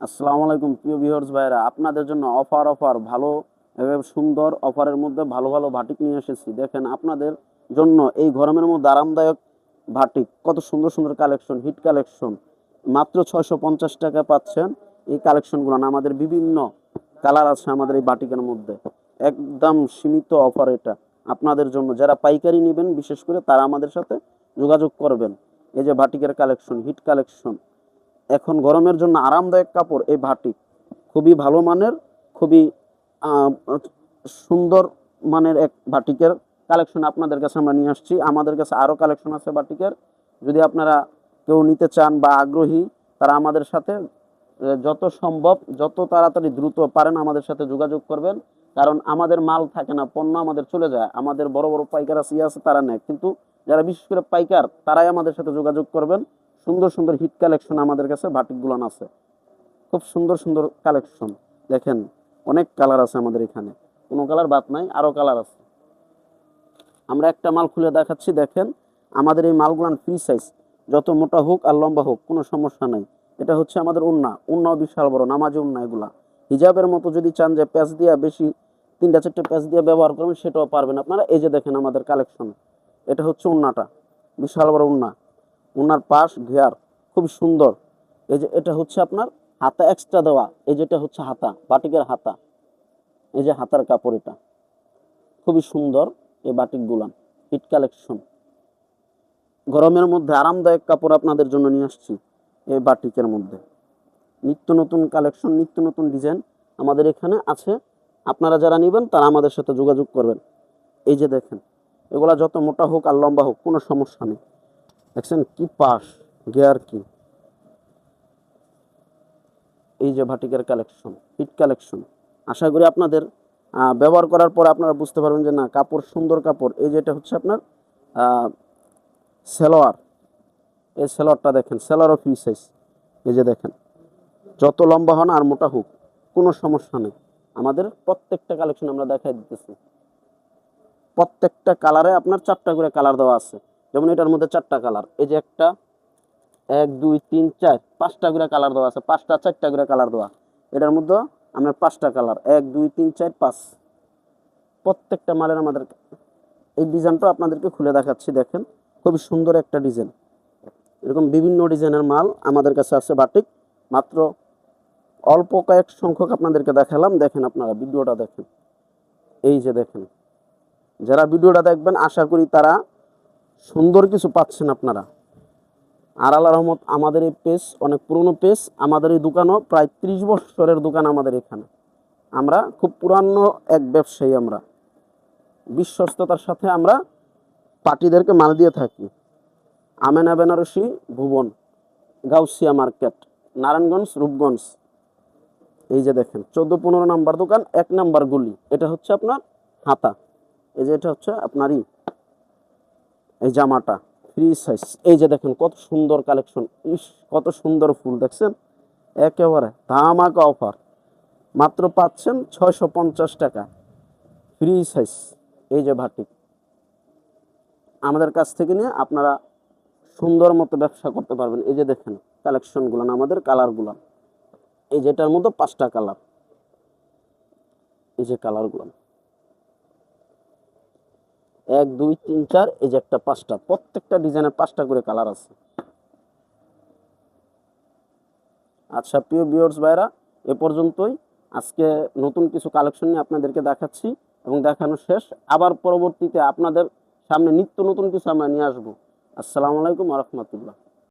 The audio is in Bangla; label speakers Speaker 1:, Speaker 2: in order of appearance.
Speaker 1: আসসালামু আলাইকুম প্রিয় ভিউয়ার্স ভাইরা, আপনাদের জন্য অফার ভালো এবং সুন্দর অফারের মধ্যে ভালো ভালো বাটিক নিয়ে এসেছি। দেখেন আপনাদের জন্য এই গরমের মধ্যে আরামদায়ক বাটিক, কত সুন্দর সুন্দর কালেকশন, হিট কালেকশন, মাত্র 650 টাকা পাচ্ছেন এই কালেকশনগুলো। আমাদের বিভিন্ন কালার আছে আমাদের এই বাটিকের মধ্যে, একদম সীমিত অফার এটা আপনাদের জন্য। যারা পাইকারি নেবেন বিশেষ করে তারা আমাদের সাথে যোগাযোগ করবেন। এই যে বাটিকের কালেকশন, হিট কালেকশন, এখন গরমের জন্য আরামদায়ক কাপড় এই বাটিক, খুবই ভালো মানের, খুবই আহ, সুন্দর মানের এক বাটিকের কালেকশন আপনাদের কাছে আমরা নিয়ে আসছি। আমাদের কাছে আরো কালেকশন আছে বাটিকের, যদি আপনারা কেউ নিতে চান বা আগ্রহী তারা আমাদের সাথে যত সম্ভব যত তাড়াতাড়ি দ্রুত পারেন আমাদের সাথে যোগাযোগ করবেন। কারণ আমাদের মাল থাকে না, পণ্য আমাদের চলে যায়, আমাদের বড় বড় পাইকার আছে তারা নেয়, কিন্তু যারা বিশেষ করে পাইকার তারাই আমাদের সাথে যোগাযোগ করবেন। সুন্দর সুন্দর হিট কালেকশন আমাদের কাছে বাটিকগুলো আছে, খুব সুন্দর সুন্দর কালেকশন। দেখেন অনেক কালার আছে আমাদের এখানে, কোনো কালার বাদ নাই, আরো কালার আছে। আমরা একটা মাল খুলে দেখাচ্ছি, দেখেন আমাদের এই মালগুলান ফ্রি সাইজ, যত মোটা হোক আর লম্বা হোক কোনো সমস্যা নাই। এটা হচ্ছে আমাদের উন্নাও বিশাল বড় নামাজি উন্না। এগুলা হিজাবের মতো যদি চান যে প্যাচ দিয়া বেশি 3টা 4টে প্যাচ দিয়ে ব্যবহার করবেন সেটাও পারবেন আপনারা। এই যে দেখেন আমাদের কালেকশন, এটা হচ্ছে উন্নাটা, বিশাল বড় উন্না, উন্নার পাশ ঘেয়ার খুব সুন্দর। এই যে এটা হচ্ছে আপনার হাতা এক্সট্রা দেওয়া, এই যেটা হচ্ছে হাতা, বাটিকের হাতা, এই যে হাতার কাপড়, এটা খুবই সুন্দর। এই বাটিক গুলান হিট কালেকশন, গরমের মধ্যে আরামদায়ক কাপড় আপনাদের জন্য নিয়ে আসছি এই বাটিকের মধ্যে। নিত্য নতুন কালেকশন, নিত্য নতুন ডিজাইন আমাদের এখানে আছে। আপনারা যারা নেবেন তারা আমাদের সাথে যোগাযোগ করবেন। এই যে দেখেন এগুলা যত মোটা হোক আর লম্বা হোক কোনো সমস্যা নেই। দেখছেন কি পাশ গিয়ার কি, এই যে ভাটিকের কালেকশন, হিট কালেকশন। আশা করি আপনাদের ব্যবহার করার পর আপনারা বুঝতে পারবেন যে না, কাপড় সুন্দর কাপড়। এই যেটা হচ্ছে আপনার সেলোয়ার, এই সেলোয়ারটা দেখেন, সেলোয়ারও ফ্রি সাইজ। এই যে দেখেন যত লম্বা হন আর মোটা হোক কোনো সমস্যা নেই। আমাদের প্রত্যেকটা কালেকশন আমরা দেখাই দিতেছি, প্রত্যেকটা কালারে আপনার 4টা করে কালার দেওয়া আছে। যেমন এটার মধ্যে 4টা কালার, এই যে একটা, 1 2 3 4 5টা করে কালার দেওয়া আছে, 4টা করে কালার দেওয়া। এটার মধ্যে আপনার 5টা কালার, 1 2 3 4 5, প্রত্যেকটা মালের আমাদের। এই ডিজাইনটা আপনাদেরকে খুলে দেখাচ্ছি, দেখেন খুবই সুন্দর একটা ডিজাইন। এরকম বিভিন্ন ডিজাইনের মাল আমাদের কাছে আছে বাটিক, মাত্র অল্প কয়েক সংখ্যক আপনাদেরকে দেখালাম। দেখেন আপনারা ভিডিওটা দেখেন, এই যে দেখেন, যারা ভিডিওটা দেখবেন আশা করি তারা সুন্দর কিছু পাচ্ছেন আপনারা। আর আল্লাহর রহমত আমাদের এই পেজ অনেক পুরনো পেজ, আমাদের এই দোকানও প্রায় 30 বছরের দোকান আমাদের এখানে। আমরা খুব পুরানো এক ব্যবসায়ী, আমরা বিশ্বস্ততার সাথে আমরা পার্টিদেরকে মাল দিয়ে থাকি। আমেনা বেনারসি ভুবন, গাউসিয়া মার্কেট, নারায়ণগঞ্জ, রূপগঞ্জ। এই যে দেখেন 14-15 নাম্বার দোকান, 1 নাম্বার গলি। এটা হচ্ছে আপনার হাতা, এই যে এটা হচ্ছে আপনারই এই জামাটা ফ্রি সাইজ। এই যে দেখেন কত সুন্দর কালেকশন, ইস কত সুন্দর ফুল, দেখছেন একেবারে ধামাকা অফার, মাত্র পাচ্ছেন 650 টাকা ফ্রি সাইজ। এই যে ভাটিক আমাদের কাছ থেকে নিয়ে আপনারা সুন্দর মতো ব্যবসা করতে পারবেন। এই যে দেখেন কালেকশনগুলো, আমাদের কালারগুলো, এই যেটার মধ্যে 5টা কালার, এই যে কালারগুলো 1 2 3 4, এই যে একটা 5টা, প্রত্যেকটা ডিজাইনের 5টা করে কালার আছে। আচ্ছা প্রিয় ভিউয়ার্স ভাইরা, এ পর্যন্তই। আজকে নতুন কিছু কালেকশন নিয়ে আপনাদেরকে দেখাচ্ছি এবং দেখানো শেষ। আবার পরবর্তীতে আপনাদের সামনে নিত্য নতুন কিছু আমরা নিয়ে আসবো। আসসালামু আলাইকুম ওয়া রাহমাতুল্লাহ।